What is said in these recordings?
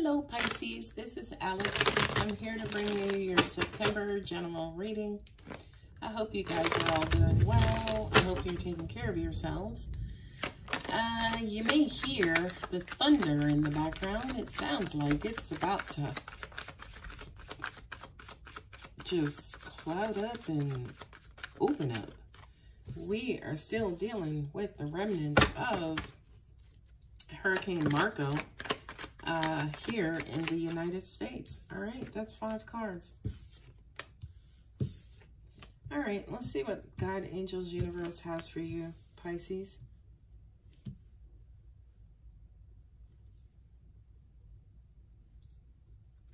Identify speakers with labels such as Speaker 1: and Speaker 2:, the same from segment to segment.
Speaker 1: Hello Pisces, this is Alex. I'm here to bring you your September general reading. I hope you guys are all doing well. I hope you're taking care of yourselves. You may hear the thunder in the background. It sounds like it's about to just cloud up and open up. We are still dealing with the remnants of Hurricane Marco here in the United States. All right, that's 5 cards. All right, let's see what God, Angels, Universe has for you, Pisces.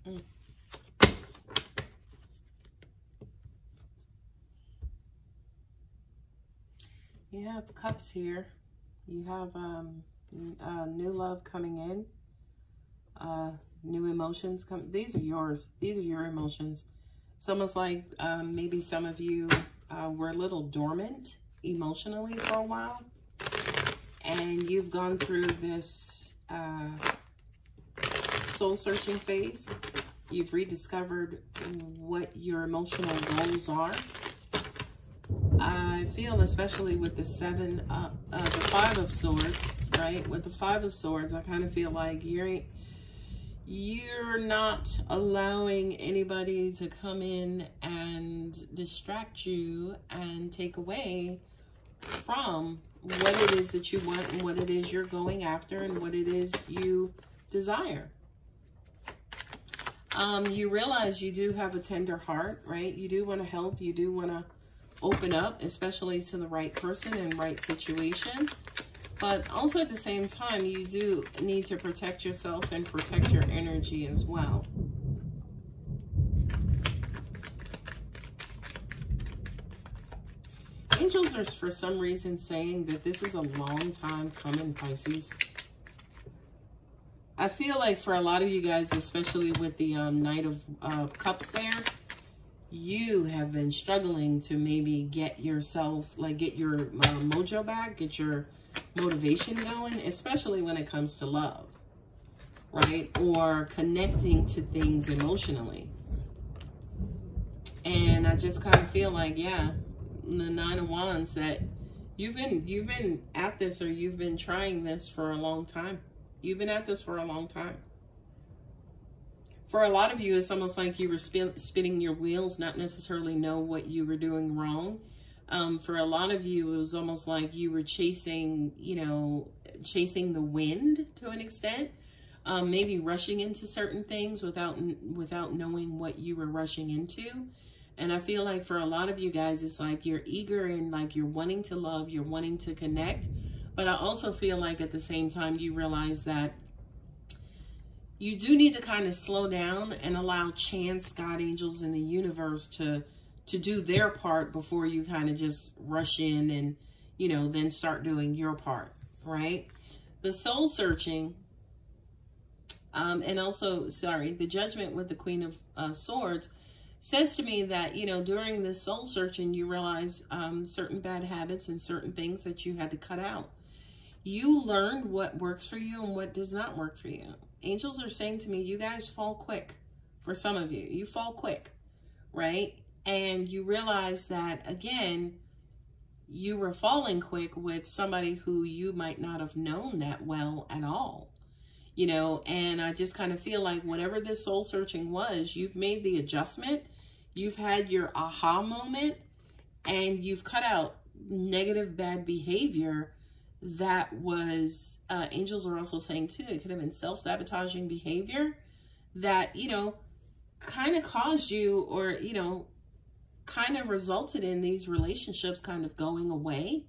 Speaker 1: You have Cups here. You have new love coming in. New emotions come. These are yours. These are your emotions. It's almost like maybe some of you were a little dormant emotionally for a while, and you've gone through this soul-searching phase. You've rediscovered what your emotional goals are. I feel, especially with the the 5 of Swords, right? With the 5 of Swords, I kind of feel like you're not allowing anybody to come in and distract you and take away from what it is that you want and what it is you're going after and what it is you desire. You realize you do have a tender heart, right? You do want to help. You do want to open up, especially to the right person and right situation. But also at the same time, you do need to protect yourself and protect your energy as well. Angels are for some reason saying that this is a long time coming, Pisces. I feel like for a lot of you guys, especially with the Knight of Cups there, you have been struggling to maybe get yourself, like get your mojo back, get your motivation going, especially when it comes to love, right? Or connecting to things emotionally. And I just kind of feel like, yeah, the 9 of Wands, that you've been at this, or you've been trying this for a long time. You've been at this for a long time. For a lot of you, it's almost like you were spinning your wheels, not necessarily know what you were doing wrong. For a lot of you, it was almost like you were chasing, chasing the wind to an extent. Maybe rushing into certain things without knowing what you were rushing into. And I feel like for a lot of you guys, it's like you're eager and like you're wanting to love, you're wanting to connect. But I also feel like at the same time, you realize that you do need to kind of slow down and allow chance, God, angels, and the universe to do their part before you kind of just rush in and, then start doing your part, right? The soul searching, and also, sorry, the judgment with the Queen of Swords says to me that, during this soul searching, you realize certain bad habits and certain things that you had to cut out. You learned what works for you and what does not work for you. Angels are saying to me, you guys fall quick. For some of you, you fall quick, right? And you realize that, again, you were falling quick with somebody who you might not have known that well at all, and I just kind of feel like whatever this soul searching was, you've made the adjustment, you've had your aha moment, and you've cut out negative, bad behavior that was, angels are also saying too, it could have been self-sabotaging behavior that, kind of caused you, or, kind of resulted in these relationships kind of going away,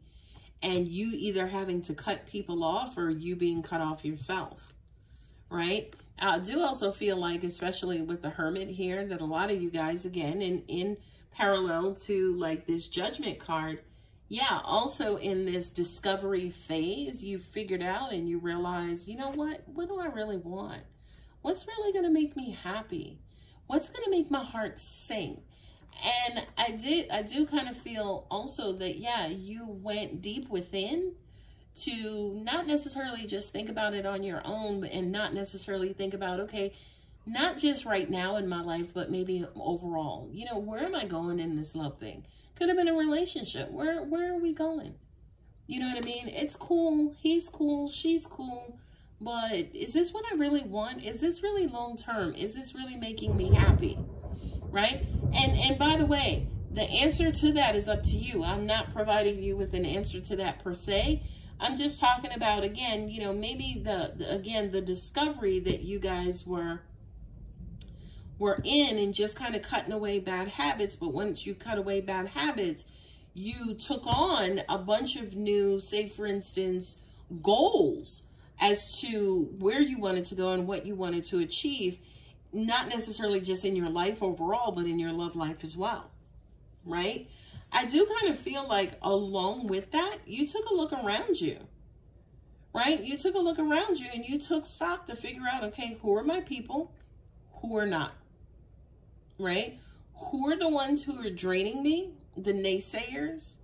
Speaker 1: and you either having to cut people off or you being cut off yourself, right? I do also feel like, especially with the Hermit here, that a lot of you guys, again, in parallel to like this Judgment card, yeah, also in this discovery phase, you figured out and you realize, you know what do I really want? What's really going to make me happy? What's going to make my heart sing? And I do kind of feel also that, yeah, you went deep within to not necessarily just think about it on your own, and not necessarily think about, okay, not just right now in my life, but maybe overall, you know, where am I going in this love thing? Could have been a relationship. Where are we going? You know what I mean? It's cool. He's cool. She's cool. But is this what I really want? Is this really long term? Is this really making me happy? Right? And by the way, the answer to that is up to you. I'm not providing you with an answer to that per se. I'm just talking about, again, you know, maybe the discovery that you guys were in, and just kind of cutting away bad habits. But once you cut away bad habits, you took on a bunch of new, say for instance, goals as to where you wanted to go and what you wanted to achieve, not necessarily just in your life overall, but in your love life as well, right? I do kind of feel like along with that, you took a look around you, right? You took a look around you and you took stock to figure out, okay, who are my people, who are not, right? Who are the ones who are draining me, the naysayers,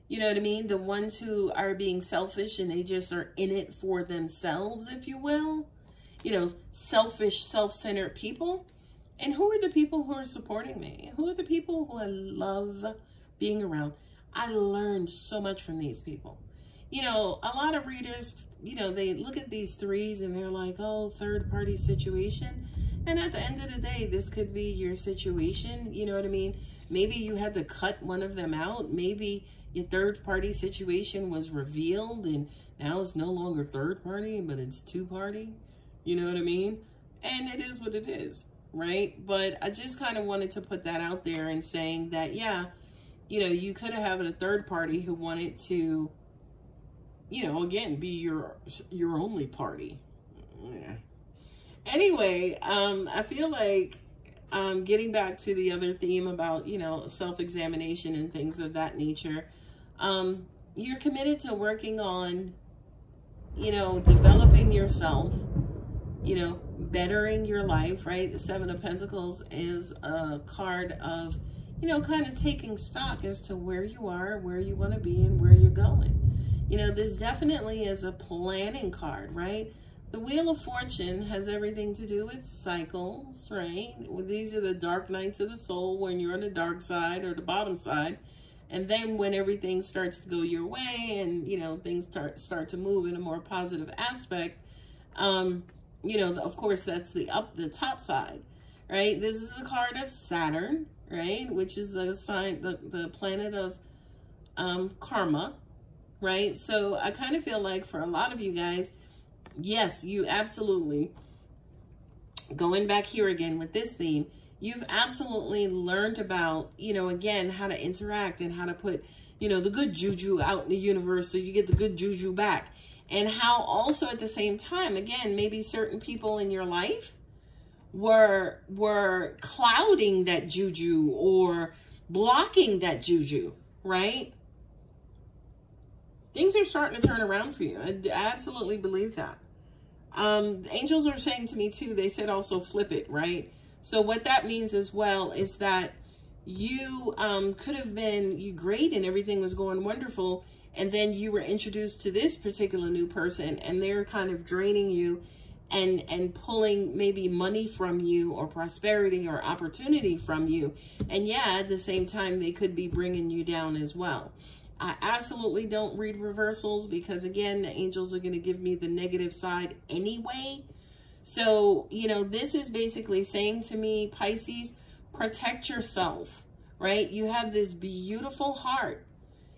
Speaker 1: you know what I mean? The ones who are being selfish and they just are in it for themselves, if you will. You know, selfish, self-centered people. And who are the people who are supporting me? Who are the people who I love being around? I learned so much from these people. You know, a lot of readers, you know, they look at these threes and they're like, oh, third-party situation. And at the end of the day, this could be your situation. You know what I mean? Maybe you had to cut one of them out. Maybe your third-party situation was revealed and now it's no longer third-party, but it's two-party. You know what I mean? And it is what it is, right? But I just kind of wanted to put that out there and saying that, yeah, you know, you could have had a third party who wanted to, you know, again, be your only party. Yeah. Anyway, I feel like getting back to the other theme about, you know, self-examination and things of that nature, you're committed to working on, you know, developing yourself, you know, bettering your life, right? The Seven of Pentacles is a card of, you know, kind of taking stock as to where you are, where you want to be, and where you're going. You know, this definitely is a planning card, right? The Wheel of Fortune has everything to do with cycles, right? These are the dark nights of the soul when you're on the dark side or the bottom side. And then when everything starts to go your way and, you know, things start to move in a more positive aspect, you know, of course, that's the top side, right? This is the card of Saturn, right? Which is the sign, the planet of karma, right? So I kind of feel like for a lot of you guys, yes, you absolutely, going back here again with this theme, you've absolutely learned about, you know, again, how to interact and how to put, you know, the good juju out in the universe so you get the good juju back. And how also at the same time, again, maybe certain people in your life were clouding that juju or blocking that juju, right? Things are starting to turn around for you. I absolutely believe that. Angels are saying to me too, they said also flip it, right? So what that means as well is that you could have been great and everything was going wonderful, and then you were introduced to this particular new person and they're kind of draining you and pulling maybe money from you or prosperity or opportunity from you. And yeah, at the same time, they could be bringing you down as well. I absolutely don't read reversals because, again, the angels are going to give me the negative side anyway. So, you know, this is basically saying to me, Pisces, protect yourself, right? You have this beautiful heart.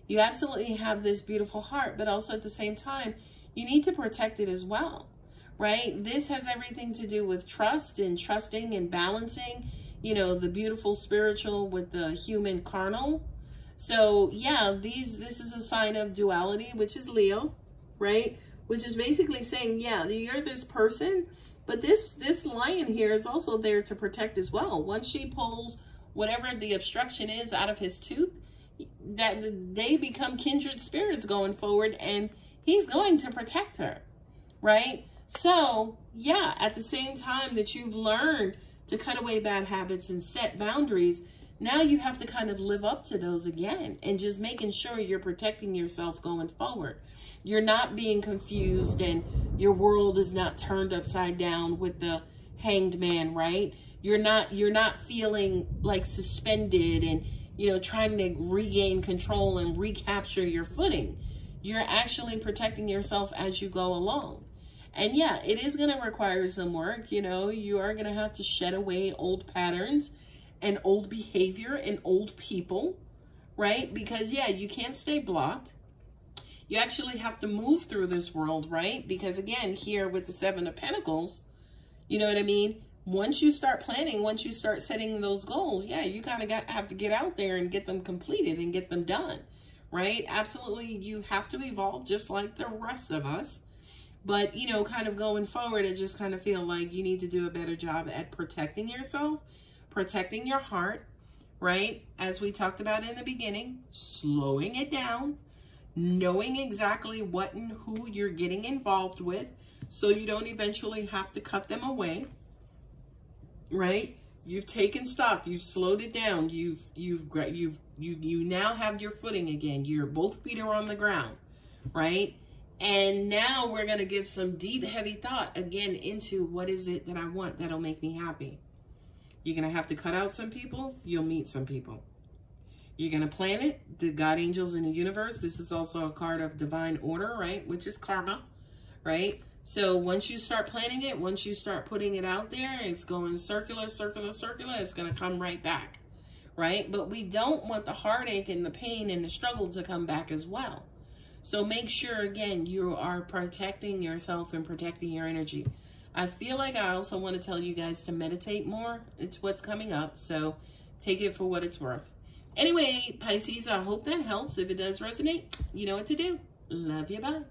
Speaker 1: You absolutely have this beautiful heart, but also at the same time, you need to protect it as well, right? This has everything to do with trust and trusting and balancing, you know, the beautiful spiritual with the human carnal. So yeah, this is a sign of duality, which is Leo, right? Which is basically saying, yeah, you're this person, but this lion here is also there to protect as well. Once she pulls whatever the obstruction is out of his tooth, that they become kindred spirits going forward, and he's going to protect her, right? So yeah, at the same time that you've learned to cut away bad habits and set boundaries, Now you have to kind of live up to those again, and just making sure you're protecting yourself going forward. You're not being confused, and your world is not turned upside down with the Hanged Man, right? You're not feeling like suspended and, you know, trying to regain control and recapture your footing. You're actually protecting yourself as you go along. And yeah, it is going to require some work. You know, you are going to have to shed away old patterns and old behavior and old people, right? Because yeah, you can't stay blocked. You actually have to move through this world, right? Because again, here with the Seven of Pentacles, you know what I mean? Once you start planning, once you start setting those goals, yeah, you kind of have to get out there and get them completed and get them done, right? Absolutely, you have to evolve just like the rest of us. But, you know, kind of going forward, I just kind of feel like you need to do a better job at protecting yourself, protecting your heart, right? As we talked about in the beginning, slowing it down, knowing exactly what and who you're getting involved with so you don't eventually have to cut them away. Right? You've taken stock. You've slowed it down. You now have your footing again. Your both feet are on the ground, right? And now we're going to give some deep, heavy thought again into what is it that I want that'll make me happy. You're going to have to cut out some people. You'll meet some people. You're going to plan it. The God angels in the universe. This is also a card of divine order, right? Which is karma, right? So once you start planning it, once you start putting it out there, it's going circular, circular, circular. It's going to come right back, right? But we don't want the heartache and the pain and the struggle to come back as well. So make sure, again, you are protecting yourself and protecting your energy. I feel like I also want to tell you guys to meditate more. It's what's coming up, so take it for what it's worth. Anyway, Pisces, I hope that helps. If it does resonate, you know what to do. Love you, bye.